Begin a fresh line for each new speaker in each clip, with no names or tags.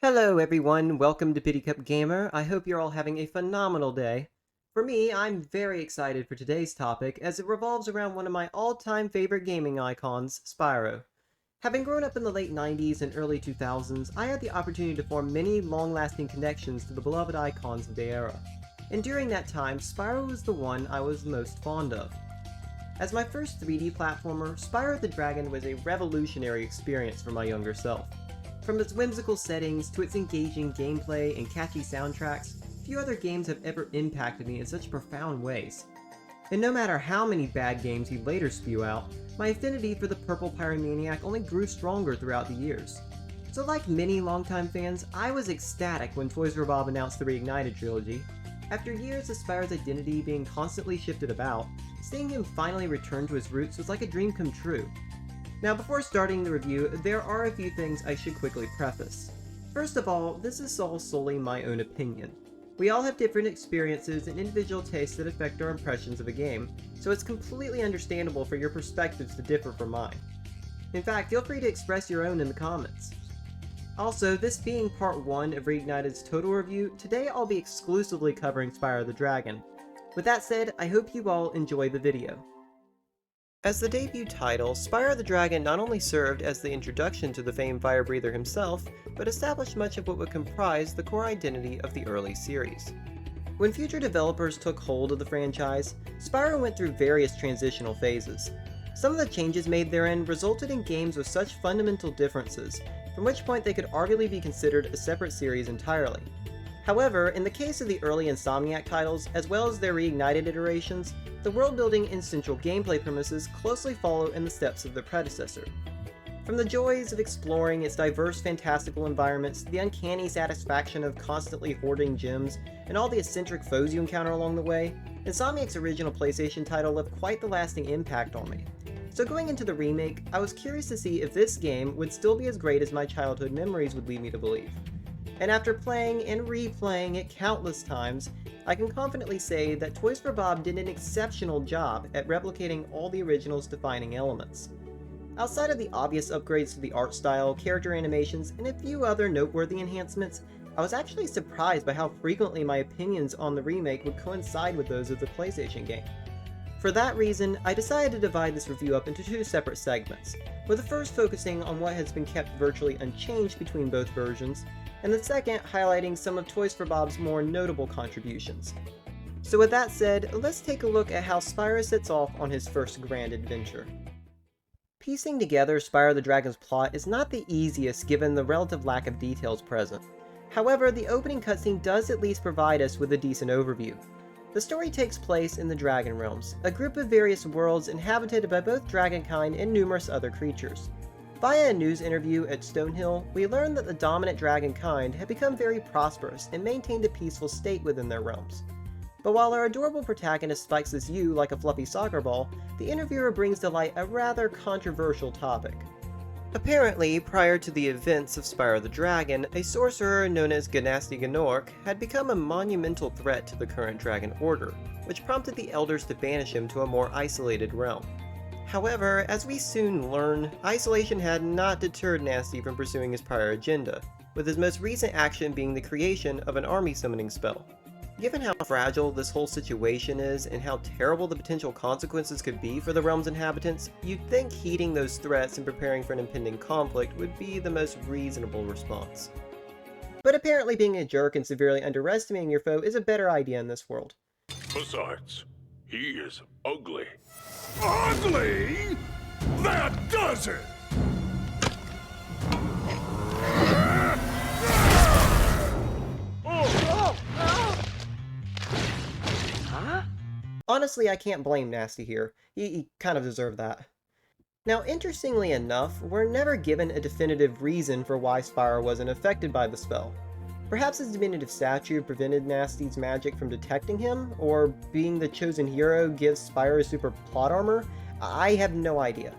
Hello everyone, welcome to BitteaCup Gamer. I hope you're all having a phenomenal day. For me, I'm very excited for today's topic as it revolves around one of my all-time favorite gaming icons, Spyro. Having grown up in the late 90s and early 2000s, I had the opportunity to form many long-lasting connections to the beloved icons of the era. And during that time, Spyro was the one I was most fond of. As my first 3D platformer, Spyro the Dragon was a revolutionary experience for my younger self. From its whimsical settings to its engaging gameplay and catchy soundtracks, few other games have ever impacted me in such profound ways. And no matter how many bad games he later spew out, my affinity for the purple pyromaniac only grew stronger throughout the years. So like many longtime fans, I was ecstatic when Toys for Bob announced the Reignited Trilogy. After years of Spyro's identity being constantly shifted about, seeing him finally return to his roots was like a dream come true. Now before starting the review, there are a few things I should quickly preface. First of all, this is all solely my own opinion. We all have different experiences and individual tastes that affect our impressions of a game, so it's completely understandable for your perspectives to differ from mine. In fact, feel free to express your own in the comments. Also, this being part 1 of Reignited's total review, today I'll be exclusively covering Spyro the Dragon. With that said, I hope you all enjoy the video. As the debut title, Spyro the Dragon not only served as the introduction to the famed Firebreather himself, but established much of what would comprise the core identity of the early series. When future developers took hold of the franchise, Spyro went through various transitional phases. Some of the changes made therein resulted in games with such fundamental differences, from which point they could arguably be considered a separate series entirely. However, in the case of the early Insomniac titles, as well as their reignited iterations, the world-building and central gameplay premises closely follow in the steps of their predecessor. From the joys of exploring its diverse fantastical environments to the uncanny satisfaction of constantly hoarding gems and all the eccentric foes you encounter along the way, Insomniac's original PlayStation title left quite the lasting impact on me. So going into the remake, I was curious to see if this game would still be as great as my childhood memories would lead me to believe. And after playing and replaying it countless times, I can confidently say that Toys for Bob did an exceptional job at replicating all the original's defining elements. Outside of the obvious upgrades to the art style, character animations, and a few other noteworthy enhancements, I was actually surprised by how frequently my opinions on the remake would coincide with those of the PlayStation game. For that reason, I decided to divide this review up into two separate segments, with the first focusing on what has been kept virtually unchanged between both versions, and the second highlighting some of Toys for Bob's more notable contributions. So with that said, let's take a look at how Spyro sets off on his first grand adventure. Piecing together Spyro the Dragon's plot is not the easiest given the relative lack of details present. However, the opening cutscene does at least provide us with a decent overview. The story takes place in the Dragon Realms, a group of various worlds inhabited by both dragonkind and numerous other creatures. Via a news interview at Stonehill, we learn that the dominant dragonkind had become very prosperous and maintained a peaceful state within their realms. But while our adorable protagonist spikes his U like a fluffy soccer ball, the interviewer brings to light a rather controversial topic. Apparently, prior to the events of Spyro the Dragon, a sorcerer known as Ganasty Gnorc had become a monumental threat to the current Dragon Order, which prompted the Elders to banish him to a more isolated realm. However, as we soon learn, isolation had not deterred Nasty from pursuing his prior agenda, with his most recent action being the creation of an army summoning spell. Given how fragile this whole situation is and how terrible the potential consequences could be for the realm's inhabitants, you'd think heeding those threats and preparing for an impending conflict would be the most reasonable response. But apparently being a jerk and severely underestimating your foe is a better idea in this world.
Besides, he is ugly. Ugly? That does it!
Honestly, I can't blame Nasty here. He kind of deserved that. Now, interestingly enough, we're never given a definitive reason for why Spyro wasn't affected by the spell. Perhaps his diminutive stature prevented Nasty's magic from detecting him, or being the chosen hero gives Spyro super plot armor? I have no idea.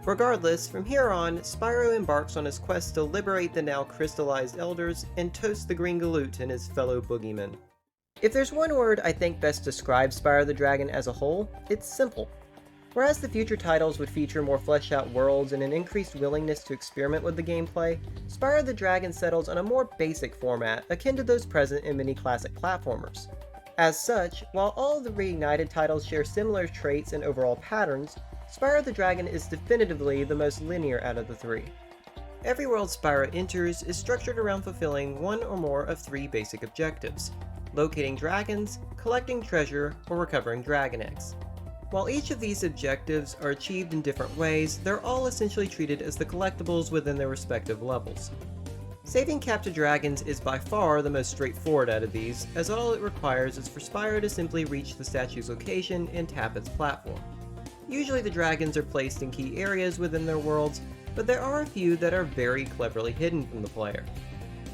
Regardless, from here on, Spyro embarks on his quest to liberate the now crystallized Elders and toast the Green Galoot and his fellow boogeymen. If there's one word I think best describes Spyro the Dragon as a whole, it's simple. Whereas the future titles would feature more fleshed out worlds and an increased willingness to experiment with the gameplay, Spyro the Dragon settles on a more basic format akin to those present in many classic platformers. As such, while all of the Reignited titles share similar traits and overall patterns, Spyro the Dragon is definitively the most linear out of the three. Every world Spyro enters is structured around fulfilling one or more of three basic objectives: locating dragons, collecting treasure, or recovering dragon eggs. While each of these objectives are achieved in different ways, they're all essentially treated as the collectibles within their respective levels. Saving captured dragons is by far the most straightforward out of these, as all it requires is for Spyro to simply reach the statue's location and tap its platform. Usually the dragons are placed in key areas within their worlds, but there are a few that are very cleverly hidden from the player.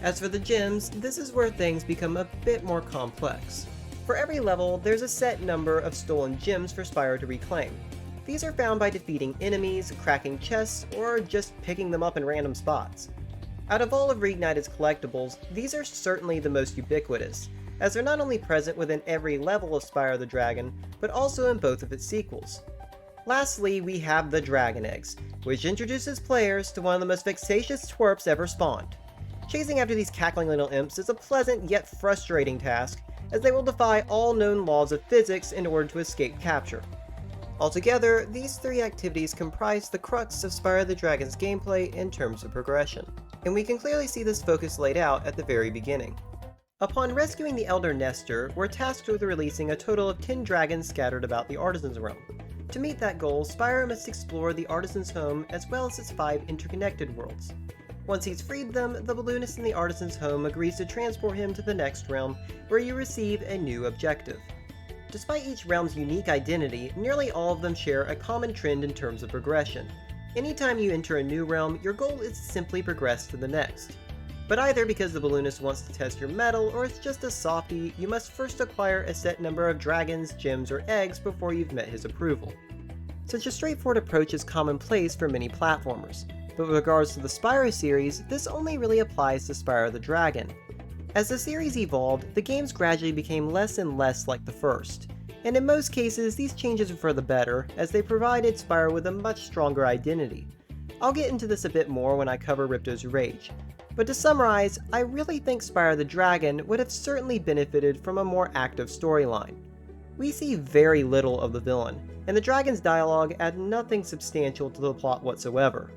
As for the gems, this is where things become a bit more complex. For every level, there's a set number of stolen gems for Spyro to reclaim. These are found by defeating enemies, cracking chests, or just picking them up in random spots. Out of all of Reignited's collectibles, these are certainly the most ubiquitous, as they're not only present within every level of Spyro the Dragon, but also in both of its sequels. Lastly, we have the Dragon Eggs, which introduces players to one of the most vexatious twerps ever spawned. Chasing after these cackling little imps is a pleasant yet frustrating task, as they will defy all known laws of physics in order to escape capture. Altogether, these three activities comprise the crux of Spyro the Dragon's gameplay in terms of progression, and we can clearly see this focus laid out at the very beginning. Upon rescuing the Elder Nestor, we're tasked with releasing a total of 10 dragons scattered about the Artisan's Realm. To meet that goal, Spyro must explore the Artisan's home as well as its 5 interconnected worlds. Once he's freed them, the balloonist in the Artisan's home agrees to transport him to the next realm, where you receive a new objective. Despite each realm's unique identity, nearly all of them share a common trend in terms of progression. Anytime you enter a new realm, your goal is to simply progress to the next. But either because the balloonist wants to test your mettle, or it's just a softie, you must first acquire a set number of dragons, gems, or eggs before you've met his approval. Such a straightforward approach is commonplace for many platformers, but with regards to the Spyro series, this only really applies to Spyro the Dragon. As the series evolved, the games gradually became less and less like the first, and in most cases these changes were for the better, as they provided Spyro with a much stronger identity. I'll get into this a bit more when I cover Ripto's Rage, but to summarize, I really think Spyro the Dragon would have certainly benefited from a more active storyline. We see very little of the villain, and the dragon's dialogue add nothing substantial to the plot whatsoever.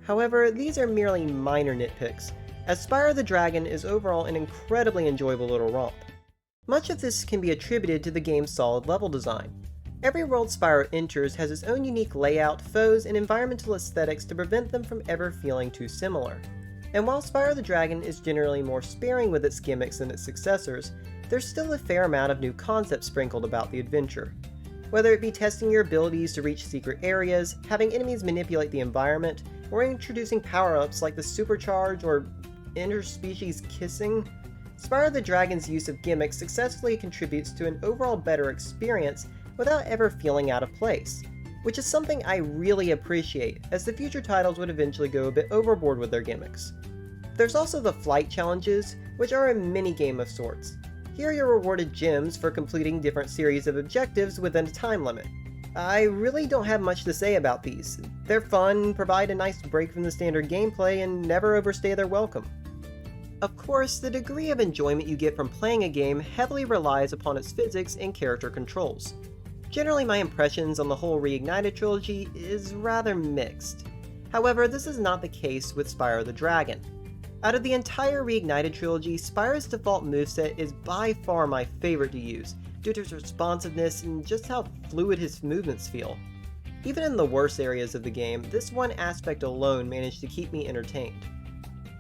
However, these are merely minor nitpicks, as Spyro the Dragon is overall an incredibly enjoyable little romp. Much of this can be attributed to the game's solid level design. Every world Spyro enters has its own unique layout, foes, and environmental aesthetics to prevent them from ever feeling too similar. And while Spyro the Dragon is generally more sparing with its gimmicks than its successors, there's still a fair amount of new concepts sprinkled about the adventure. Whether it be testing your abilities to reach secret areas, having enemies manipulate the environment, or introducing power-ups like the Supercharge or interspecies kissing, Spyro the Dragon's use of gimmicks successfully contributes to an overall better experience without ever feeling out of place, which is something I really appreciate, as the future titles would eventually go a bit overboard with their gimmicks. There's also the flight challenges, which are a mini-game of sorts. Here you're rewarded gems for completing different series of objectives within a time limit. I really don't have much to say about these. They're fun, provide a nice break from the standard gameplay, and never overstay their welcome. Of course, the degree of enjoyment you get from playing a game heavily relies upon its physics and character controls. Generally, my impressions on the whole Reignited Trilogy is rather mixed. However, this is not the case with Spyro the Dragon. Out of the entire Reignited Trilogy, Spyro's default moveset is by far my favorite to use, due to its responsiveness and just how fluid his movements feel. Even in the worst areas of the game, this one aspect alone managed to keep me entertained.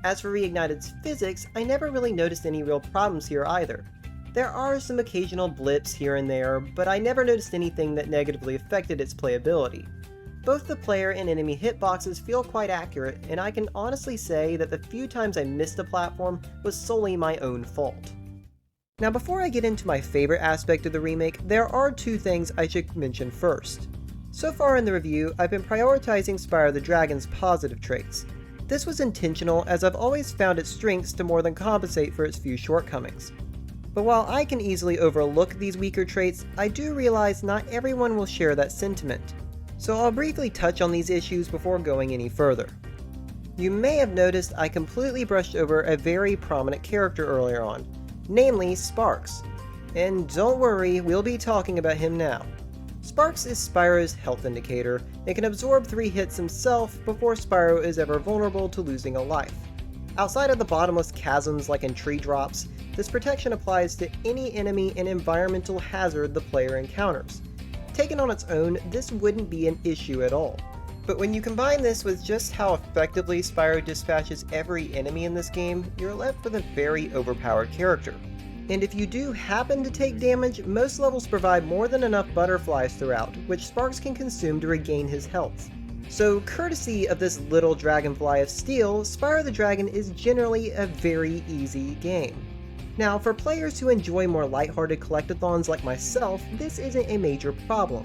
As for Reignited's physics, I never really noticed any real problems here either. There are some occasional blips here and there, but I never noticed anything that negatively affected its playability. Both the player and enemy hitboxes feel quite accurate, and I can honestly say that the few times I missed a platform was solely my own fault. Now before I get into my favorite aspect of the remake, there are two things I should mention first. So far in the review, I've been prioritizing Spyro the Dragon's positive traits. This was intentional, as I've always found its strengths to more than compensate for its few shortcomings. But while I can easily overlook these weaker traits, I do realize not everyone will share that sentiment. So I'll briefly touch on these issues before going any further. You may have noticed I completely brushed over a very prominent character earlier on, namely Sparx. And don't worry, we'll be talking about him now. Sparx is Spyro's health indicator and can absorb 3 hits himself before Spyro is ever vulnerable to losing a life. Outside of the bottomless chasms like in tree drops, this protection applies to any enemy and environmental hazard the player encounters. Taken on its own, this wouldn't be an issue at all. But when you combine this with just how effectively Spyro dispatches every enemy in this game, you're left with a very overpowered character. And if you do happen to take damage, most levels provide more than enough butterflies throughout, which Sparx can consume to regain his health. So courtesy of this little dragonfly of steel, Spyro the Dragon is generally a very easy game. Now, for players who enjoy more lighthearted collectathons like myself, this isn't a major problem.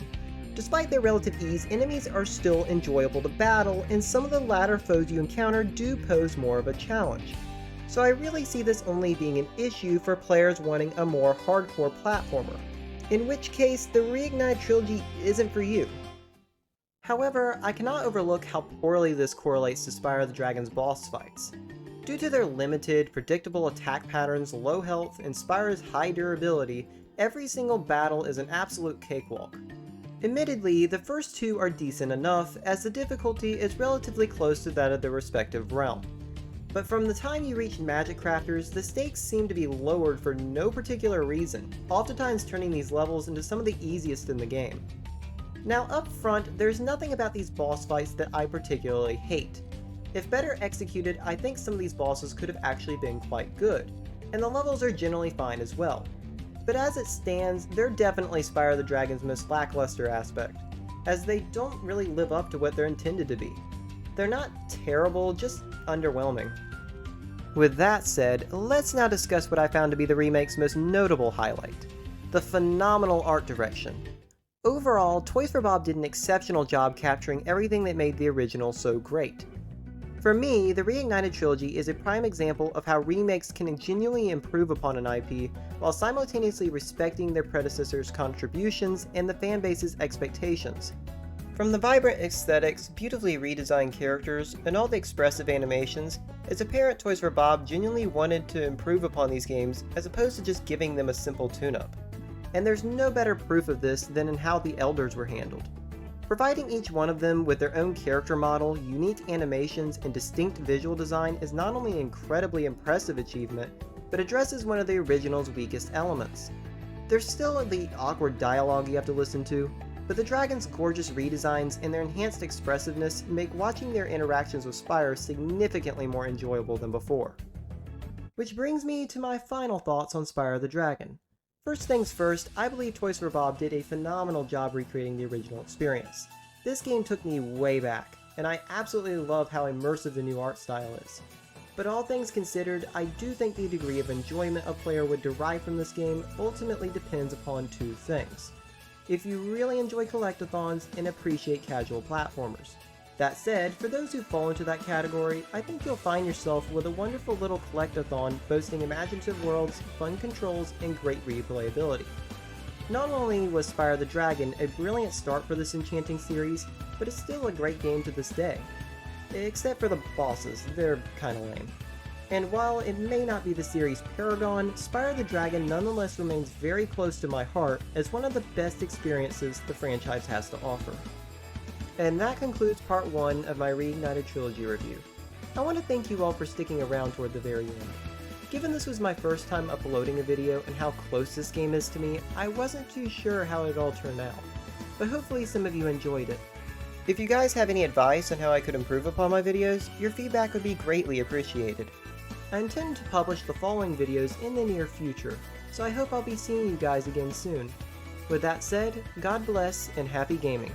Despite their relative ease, enemies are still enjoyable to battle, and some of the latter foes you encounter do pose more of a challenge. So I really see this only being an issue for players wanting a more hardcore platformer, in which case the Reignited Trilogy isn't for you. However, I cannot overlook how poorly this correlates to Spyro the Dragon's boss fights. Due to their limited, predictable attack patterns, low health, and Spyro's high durability, every single battle is an absolute cakewalk. Admittedly, the first 2 are decent enough, as the difficulty is relatively close to that of their respective realm. But from the time you reach Magic Crafters, the stakes seem to be lowered for no particular reason, oftentimes turning these levels into some of the easiest in the game. Now up front, there's nothing about these boss fights that I particularly hate. If better executed, I think some of these bosses could have actually been quite good, and the levels are generally fine as well. But as it stands, they're definitely Spyro the Dragon's most lackluster aspect, as they don't really live up to what they're intended to be. They're not terrible, just underwhelming. With that said, let's now discuss what I found to be the remake's most notable highlight: the phenomenal art direction. Overall, Toys for Bob did an exceptional job capturing everything that made the original so great. For me, the Reignited Trilogy is a prime example of how remakes can genuinely improve upon an IP while simultaneously respecting their predecessors' contributions and the fanbase's expectations. From the vibrant aesthetics, beautifully redesigned characters, and all the expressive animations, it's apparent Toys for Bob genuinely wanted to improve upon these games as opposed to just giving them a simple tune-up. And there's no better proof of this than in how the Elders were handled. Providing each one of them with their own character model, unique animations, and distinct visual design is not only an incredibly impressive achievement, but addresses one of the original's weakest elements. There's still the awkward dialogue you have to listen to, but the dragons' gorgeous redesigns and their enhanced expressiveness make watching their interactions with Spyro significantly more enjoyable than before. Which brings me to my final thoughts on Spyro the Dragon. First things first, I believe Toys for Bob did a phenomenal job recreating the original experience. This game took me way back, and I absolutely love how immersive the new art style is. But all things considered, I do think the degree of enjoyment a player would derive from this game ultimately depends upon 2 things. If you really enjoy collectathons and appreciate casual platformers. That said, for those who fall into that category, I think you'll find yourself with a wonderful little collectathon boasting imaginative worlds, fun controls, and great replayability. Not only was Spyro the Dragon a brilliant start for this enchanting series, but it's still a great game to this day. Except for the bosses, they're kinda lame. And while it may not be the series' paragon, Spyro the Dragon nonetheless remains very close to my heart as one of the best experiences the franchise has to offer. And that concludes part 1 of my Reignited Trilogy review. I want to thank you all for sticking around toward the very end. Given this was my first time uploading a video and how close this game is to me, I wasn't too sure how it all turned out. But hopefully some of you enjoyed it. If you guys have any advice on how I could improve upon my videos, your feedback would be greatly appreciated. I intend to publish the following videos in the near future, so I hope I'll be seeing you guys again soon. With that said, God bless and happy gaming.